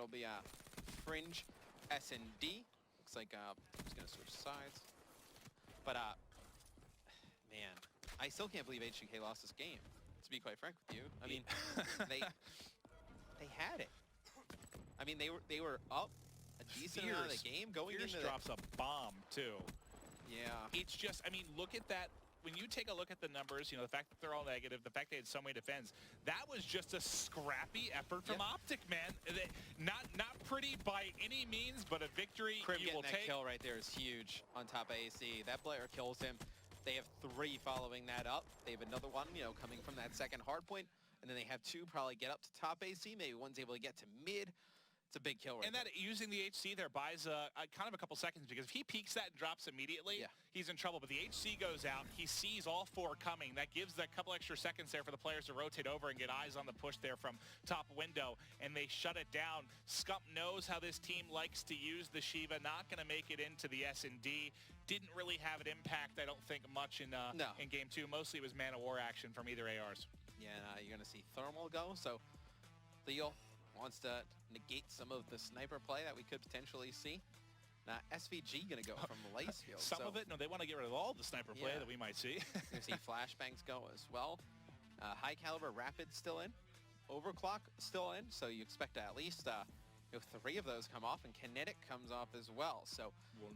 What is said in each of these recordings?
it'll be a Fringe S&D. Looks like I'm just gonna switch sides. But man, I still can't believe H2k lost this game. To be quite frank with you, I mean, they had it. I mean, they were up a decent amount of the game going into. Drops a bomb too. Yeah. It's just, I mean, look at that. When you take a look at the numbers, you know, the fact that they're all negative, the fact they had so many defends, that was just a scrappy effort from Optic, man. Not pretty by any means, but a victory Crim you will getting that take. kill right there is huge on top of AC. That player kills him. They have 3 following that up. They have another one, you know, coming from that second hard point, and then they have 2 probably get up to top AC. Maybe one's able to get to mid. It's a big kill right And that using the HC there buys kind of a couple seconds, because if he peeks that and drops immediately, he's in trouble. But the HC goes out. He sees all 4 coming. That gives that couple extra seconds there for the players to rotate over and get eyes on the push there from top window, and they shut it down. Scump knows how this team likes to use the Shiva. Not going to make it into the S&D. Didn't really have an impact, I don't think, much in Game 2. Mostly it was Man of War action from either ARs. Yeah, you're going to see Thermal go. So Leo wants to negate some of the sniper play that we could potentially see. Now, SVG going to go from Lacefield. Some of it? No, they want to get rid of all the sniper play that we might see. You're going to see flashbangs go as well. High caliber rapid still in. Overclock still in. So you expect at least 3 of those come off, and kinetic comes off as well. So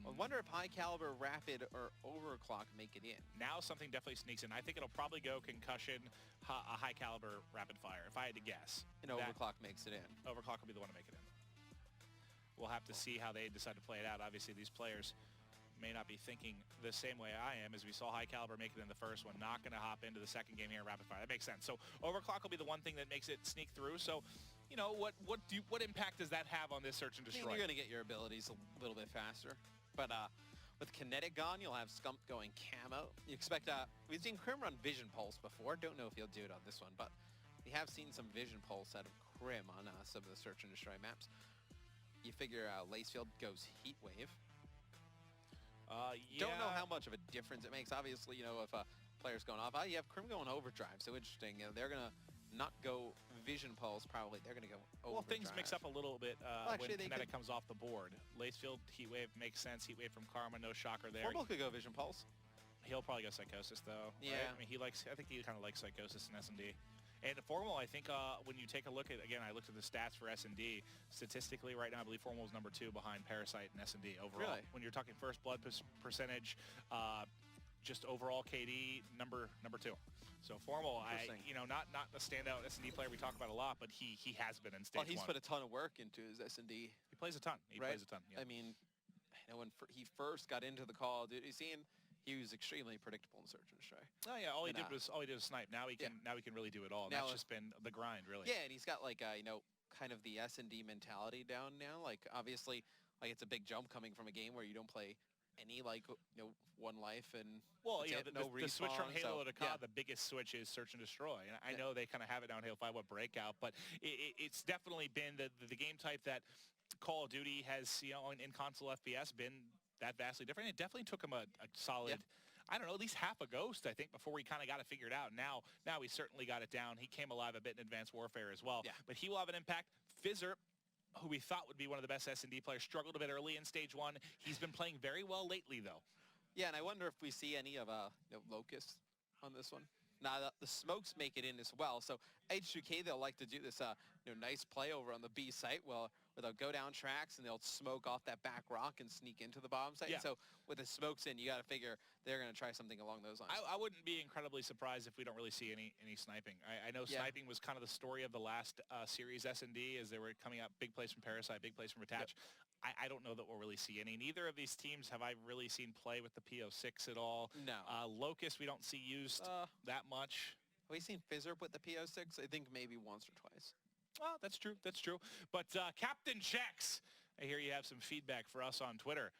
I wonder if high caliber rapid or overclock make it in. Now something definitely sneaks in. I think it'll probably go concussion, a high caliber rapid fire, if I had to guess. And overclock makes it in. Overclock will be the one to make it in. We'll have to see how they decide to play it out. Obviously, these players may not be thinking the same way I am, as we saw high caliber make it in the first one. Not going to hop into the second game here in rapid fire. That makes sense. So overclock will be the one thing that makes it sneak through. So, you know, what impact does that have on this search and destroy? You're going to get your abilities a little bit faster. But with kinetic gone, you'll have Scump going camo. You expect, we've seen Crim run Vision Pulse before. Don't know if he'll do it on this one, but we have seen some Vision Pulse out of Crim on some of the search and destroy maps. You figure Lacefield goes Heat Wave. Don't know how much of a difference it makes. Obviously, you know, if a player's going off, you have Crim going Overdrive. So interesting. You know, they're going to not go Vision Pulse, probably. They're going to go Overdrive. Well, things mix up a little bit when kinetic comes off the board. Lacefield, Heat Wave makes sense. Heat Wave from Karma, no shocker there. Formal could go Vision Pulse. He'll probably go Psychosis, though. Yeah. Right? I mean, I think he kind of likes Psychosis and S&D. And Formal, I think when you take a look at, again, I looked at the stats for S&D. Statistically, right now, I believe Formal is number 2 behind Parasite and S&D overall. Really? When you're talking first blood percentage, just overall KD, number 2. So Formal, you know, not a standout S&D player we talk about a lot, but he has been in stage 1. He's put a ton of work into his S&D. He plays a ton. He plays a ton. Yeah. I mean, you know, when he first got into the Call of Duty scene, he was extremely predictable in search and destroy. Oh yeah, all he did was snipe. Now he can really do it all. Now, that's just been the grind, really. Yeah, and he's got like you know, kind of the S&D mentality down now. Like obviously, like it's a big jump coming from a game where you don't play any you know, one life and the switch from Halo to COD, the biggest switch is search and destroy. And I know they kind of have it down Halo 5 with Breakout, but it's definitely been the game type that Call of Duty has, you know, in console FPS been that vastly different. It definitely took him a solid, I don't know, at least half a ghost, I think, before we kind of got it figured out. Now he certainly got it down. He came alive a bit in Advanced Warfare as well. Yeah. But he will have an impact. Fizzer, who we thought would be one of the best S&D players, struggled a bit early in stage 1. He's been playing very well lately, though. Yeah, and I wonder if we see any of you know, Locust on this one. Now, the smokes make it in as well. So H2k, they'll like to do this you know, nice play over on the B site where they'll go down tracks and they'll smoke off that back rock and sneak into the bomb site. Yeah. So with the smokes in, you got to figure they're going to try something along those lines. I wouldn't be incredibly surprised if we don't really see any sniping. I know sniping was kind of the story of the last series S&D as they were coming out. Big plays from Parasite, big plays from Attach. I don't know that we'll really see any. Neither of these teams have I really seen play with the PO6 at all. No. Locust we don't see used that much. Have we seen Fizzer with the PO6? I think maybe once or twice. Well, that's true. That's true. But Captain Checks, I hear you have some feedback for us on Twitter.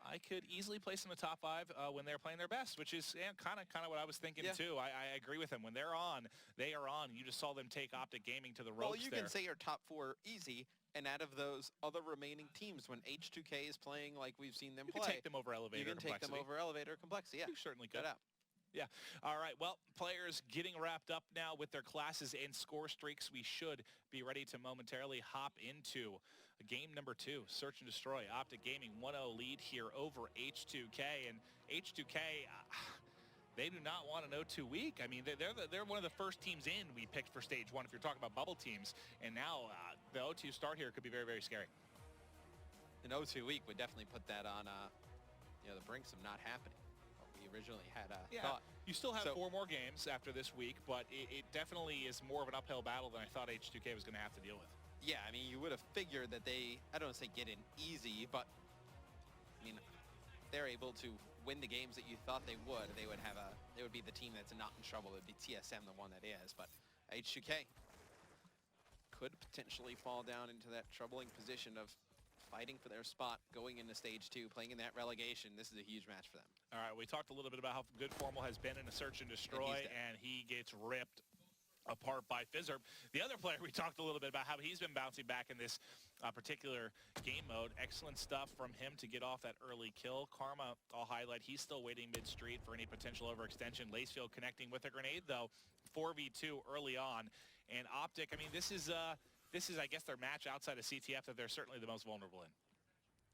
I could easily place them in the top 5 when they're playing their best, which is kind of what I was thinking too. I agree with them. When they're on, they are on. You just saw them take Optic Gaming to the ropes. Well, you can say your top 4 easy, and out of those other remaining teams, when H2k is playing like we've seen them play, you can take them over Elevator. You can take them over Elevator Complexity. Yeah, you certainly could. Yeah. All right. Well, players getting wrapped up now with their classes and score streaks. We should be ready to momentarily hop into game number 2, Search and Destroy. Optic Gaming 1-0 lead here over H2k. And H2k, they do not want an 0-2 week. I mean, they're one of the first teams in we picked for stage 1 if you're talking about bubble teams. And now the 0-2 start here could be very, very scary. An 0-2 week would definitely put that on the brinks of not happening. We originally had thought. You still have 4 more games after this week, but it definitely is more of an uphill battle than I thought H2k was going to have to deal with. Yeah, I mean, you would have figured that they, I don't want to say get in easy, but I mean, they're able to win the games that you thought they would. They would be the team that's not in trouble. It would be TSM, the one that is, but H2k could potentially fall down into that troubling position of fighting for their spot, going into stage 2, playing in that relegation. This is a huge match for them. All right, we talked a little bit about how good Formal has been in a Search and Destroy, and he gets ripped apart by Fizzerp. The other player, we talked a little bit about how he's been bouncing back in this particular game mode. Excellent stuff from him to get off that early kill. Karma, I'll highlight, he's still waiting mid-street for any potential overextension. Lacefield connecting with a grenade, though. 4v2 early on. And Optic, I mean, this is, I guess, their match outside of CTF that they're certainly the most vulnerable in.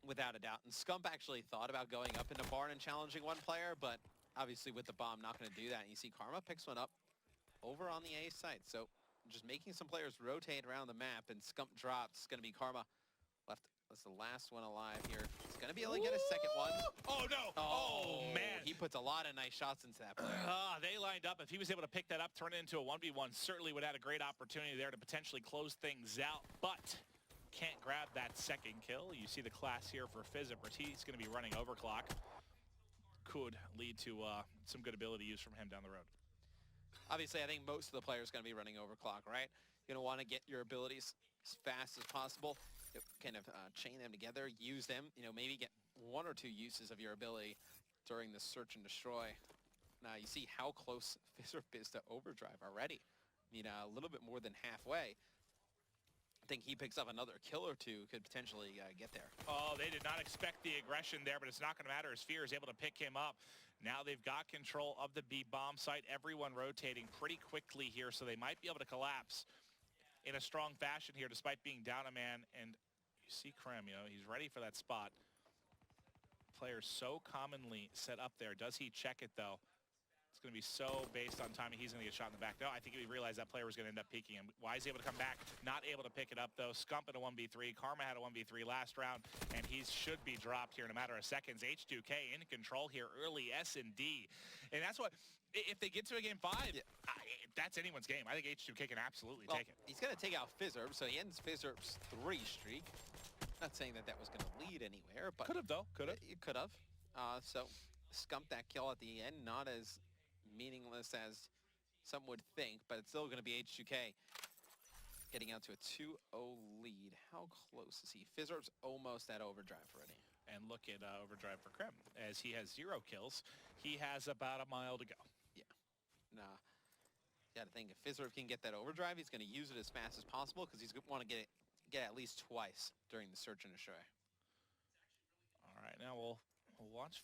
Without a doubt. And Scump actually thought about going up into Barn and challenging one player, but obviously with the bomb, not going to do that. And you see Karma picks one up over on the A side. So just making some players rotate around the map, and Scump drops. It's going to be Karma left. That's the last one alive here. He's going to be able to get a second one. Oh, no. Oh, man. He puts a lot of nice shots into that player. They lined up. If he was able to pick that up, turn it into a 1v1, certainly would have had a great opportunity there to potentially close things out. But can't grab that second kill. You see the class here for Fizzip. He's going to be running overclock. Could lead to some good ability use from him down the road. Obviously, I think most of the players going to be running overclock, right? You're going to want to get your abilities as fast as possible. Kind of chain them together, use them, maybe get 1 or 2 uses of your ability during the Search and Destroy. Now, you see how close Fizzerp is to overdrive already. I mean, a little bit more than halfway. I think he picks up another kill or 2, could potentially get there. Oh, they did not expect the aggression there, but it's not going to matter as Fear is able to pick him up. Now they've got control of the B bomb site. Everyone rotating pretty quickly here, so they might be able to collapse in a strong fashion here despite being down a man. And you see Krem, he's ready for that spot. Players so commonly set up there. Does he check it, though? It's going to be so based on timing. He's going to get shot in the back. No, I think he realized that player was going to end up peeking him. Why is he able to come back? Not able to pick it up, though. Scump in a 1v3. Karma had a 1v3 last round, and he should be dropped here in a matter of seconds. H2k in control here early, S&D. And that's what, if they get to a game 5, that's anyone's game. I think H2k can absolutely take it. He's going to take out Fizzerp, so he ends Fizzerp's 3 streak. Not saying that was going to lead anywhere, but... Could have, though. Could have. It could have. So, Scump that kill at the end, not as meaningless as some would think, but it's still going to be H2k getting out to a 2-0 lead. How close is he? Fizzerp's almost at overdrive already. And look at overdrive for Krem. As he has 0 kills, he has about a mile to go. Yeah. Nah. You got to think if Fizzerp can get that overdrive, he's going to use it as fast as possible because he's going to want to get at least twice during the Search and Destroy. All right, now we'll watch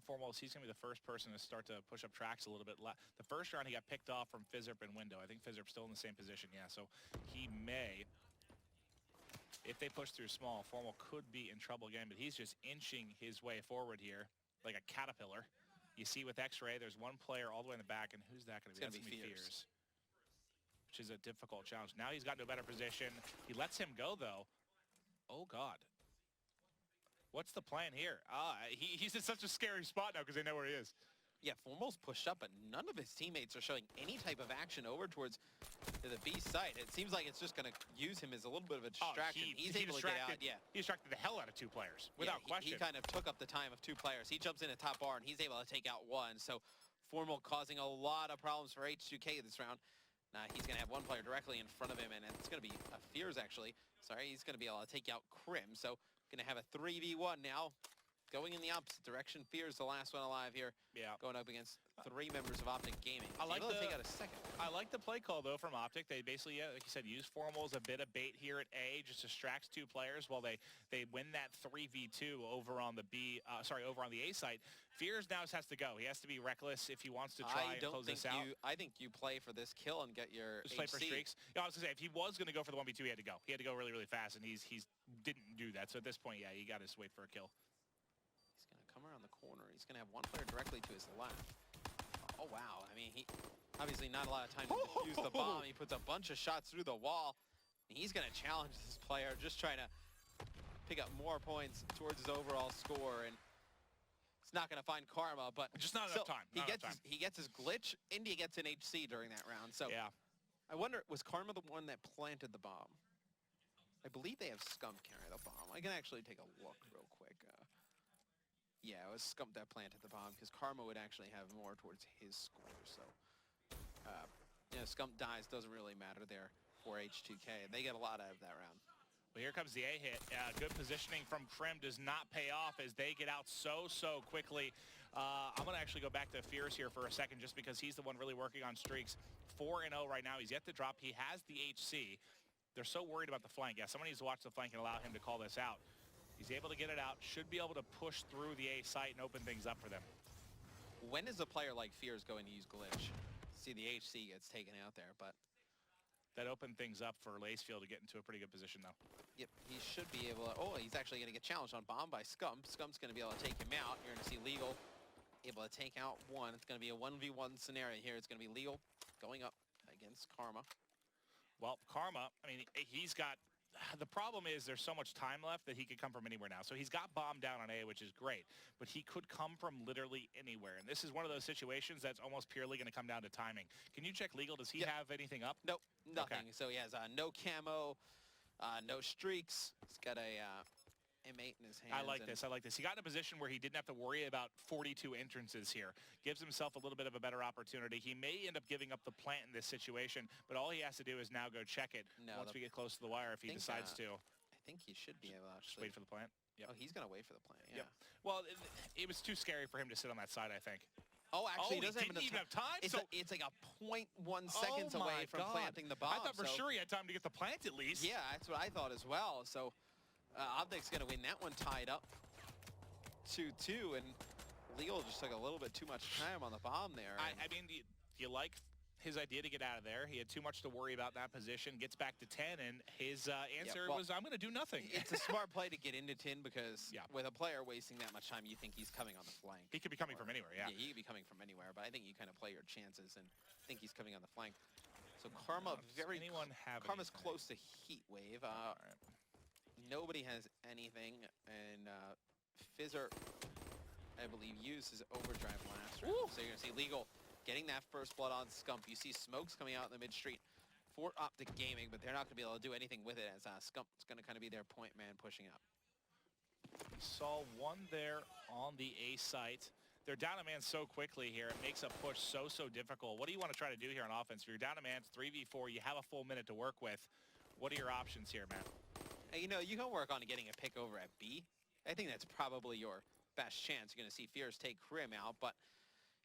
Foremost. He's going to be the first person to start to push up tracks a little bit. The first round, he got picked off from Fizzerp and Window. I think Fizzerp's still in the same position, yeah. So he may, if they push through small, Formal could be in trouble again, but he's just inching his way forward here like a caterpillar. You see with X-Ray, there's one player all the way in the back, and who's that going to be? It's going to be Fears. Which is a difficult challenge. Now he's gotten to a better position. He lets him go, though. Oh, God. What's the plan here? He's in such a scary spot now because they know where he is. Yeah, Formal's pushed up, but none of his teammates are showing any type of action over towards the B site. It seems like it's just going to use him as a little bit of a distraction. He's able to get out, He distracted the hell out of 2 players, without question. He kind of took up the time of 2 players. He jumps in at top bar, and he's able to take out 1. So Formal causing a lot of problems for H2k this round. He's going to have 1 player directly in front of him, and it's going to be Fears, actually. Sorry, he's going to be able to take out Krim. So going to have a 3v1 now. going in the opposite direction. Fear's the last one alive here. Yeah. Going up against 3 members of Optic Gaming. I like able to take out a second. I like the play call, though, from Optic. They basically, like you said, use Formal as a bit of bait here at A, just distracts 2 players while they win that 3v2 over on the over on the A site. Fears now has to go. He has to be reckless if he wants to try and close this out. I think you play for this kill and get your Just play for streaks. Yeah, I was going to say, if he was going to go for the 1v2, he had to go. He had to go really, really fast, and he's didn't do that. So at this point, yeah, you got to just wait for a kill. He's going to come around the corner. He's going to have one player directly to his left. Oh, wow. I mean, he obviously not a lot of time to defuse the bomb. He puts a bunch of shots through the wall. And he's going to challenge this player, just trying to pick up more points towards his overall score. And it's not going to find Karma, but just not enough time. He gets his glitch. India gets an HC during that round. So yeah. I wonder, was Karma the one that planted the bomb? I believe they have Scump carry the bomb. I can actually take a look real quick. Yeah, it was Scump that planted the bomb because Karma would actually have more towards his score. So, you know, Scump dies, doesn't really matter there for H2k. They get a lot out of that round. Well, here comes the A hit. Good positioning from Krim does not pay off as they get out so quickly. I'm going to actually go back to Fears here for a second just because he's the one really working on streaks. 4-0 right now. He's yet to drop. He has the HC. They're so worried about the flank. Yeah, someone needs to watch the flank and allow him to call this out. He's able to get it out. Should be able to push through the A site and open things up for them. When is a player like Fears going to use glitch? See, the HC gets taken out there, but that opened things up for Lacefield to get into a pretty good position, though. Yep, he should be able to... Oh, he's actually going to get challenged on bomb by Scump. Scump's going to be able to take him out. You're going to see Legal able to take out one. It's going to be a 1v1 scenario here. It's going to be Legal going up against Karma. Well, Karma, I mean, he's got... The problem is there's so much time left that he could come from anywhere now. So he's got bomb down on A, which is great. But he could come from literally anywhere. And this is one of those situations that's almost purely going to come down to timing. Can you check Legal? Does he have anything up? Nope, nothing. Okay. So he has no camo, no streaks. He's got a M8 in his hands. I like this. He got in a position where he didn't have to worry about 42 entrances here. Gives himself a little bit of a better opportunity. He may end up giving up the plant in this situation, but all he has to do is now go check it once we get close to the wire if he decides to. I think he should be able to just wait for the plant. Yep. Oh, he's going to wait for the plant, yeah. Yep. Well, it was too scary for him to sit on that side, I think. Oh, actually, he doesn't even have time. It's like a 0.1 seconds away from planting the bomb. I thought for sure he had time to get the plant at least. Yeah, that's what I thought as well. So Optic's going to win that one tied up 2-2, and Legal just took a little bit too much time on the bomb there. I mean, do you like his idea to get out of there? He had too much to worry about in that position, gets back to 10, and his answer was, I'm going to do nothing. It's a smart play to get into 10 because with a player wasting that much time, you think he's coming on the flank. He could be coming from anywhere, yeah. Yeah, he could be coming from anywhere, but I think you kind of play your chances and think he's coming on the flank. So Karma, Karma's close to Heat Wave. Nobody has anything, and Fizzer, I believe, used his overdrive last round. So you're going to see Legal getting that first blood on Scump. You see smokes coming out in the mid-street for Optic Gaming, but they're not going to be able to do anything with it as Scump's going to kind of be their point man pushing up. We saw one there on the A site. They're down a man so quickly here. It makes a push so difficult. What do you want to try to do here on offense? If you're down a man, it's 3v4. You have a full minute to work with. What are your options here, man? You know, you can work on getting a pick over at B. I think that's probably your best chance. You're going to see Fears take Krim out, but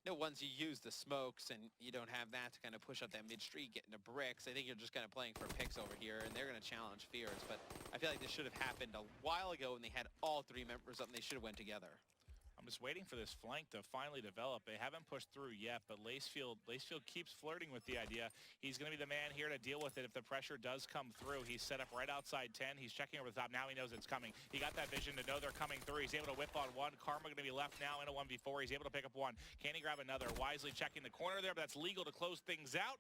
once you use the smokes and you don't have that to kind of push up that mid-street, get into bricks, I think you're just kind of playing for picks over here, and they're going to challenge Fears. But I feel like this should have happened a while ago when they had all 3 members up and they should have went together. I'm just waiting for this flank to finally develop. They haven't pushed through yet, but Lacefield keeps flirting with the idea. He's going to be the man here to deal with it if the pressure does come through. He's set up right outside 10. He's checking over the top. Now he knows it's coming. He got that vision to know they're coming through. He's able to whip on one. Karma going to be left now in a 1v4. He's able to pick up one. Can he grab another? Wisely checking the corner there, but that's Legal to close things out.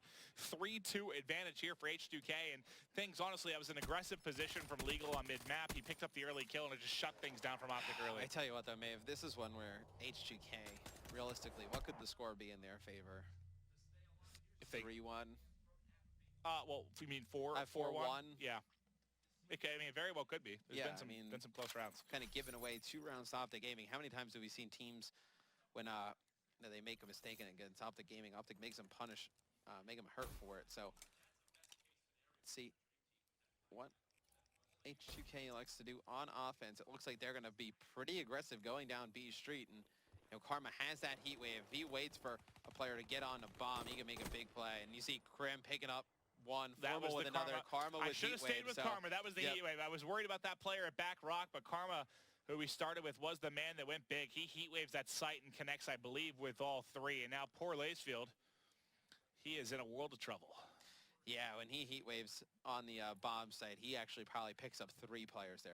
3-2 advantage here for H2k, and things, honestly, that was an aggressive position from Legal on mid-map. He picked up the early kill, and it just shut things down from Optic early. I tell you what, though, Maeve, this is one where H2k, realistically, what could the score be in their favor? If they 3-1? Well, you mean 4-1? Yeah. I mean, it very well could be. There's been some close rounds. Kind of giving away 2 rounds to Optic Gaming. How many times have we seen teams when they make a mistake against Optic Gaming, Optic makes them punish, make them hurt for it. So let's see what H2k likes to do on offense. It looks like they're going to be pretty aggressive going down B Street. And, you know, Karma has that heat wave. He waits for a player to get on a bomb. He can make a big play. And you see Krim picking up one, Formal with another. Karma with I should have stayed with Karma. That was the heat wave. I was worried about that player at back rock, but Karma, who we started with, was the man that went big. He heat waves that site and connects, I believe, with all three. And now poor Lacefield, he is in a world of trouble. Yeah, when he heat waves on the bomb site, he actually probably picks up 3 players there.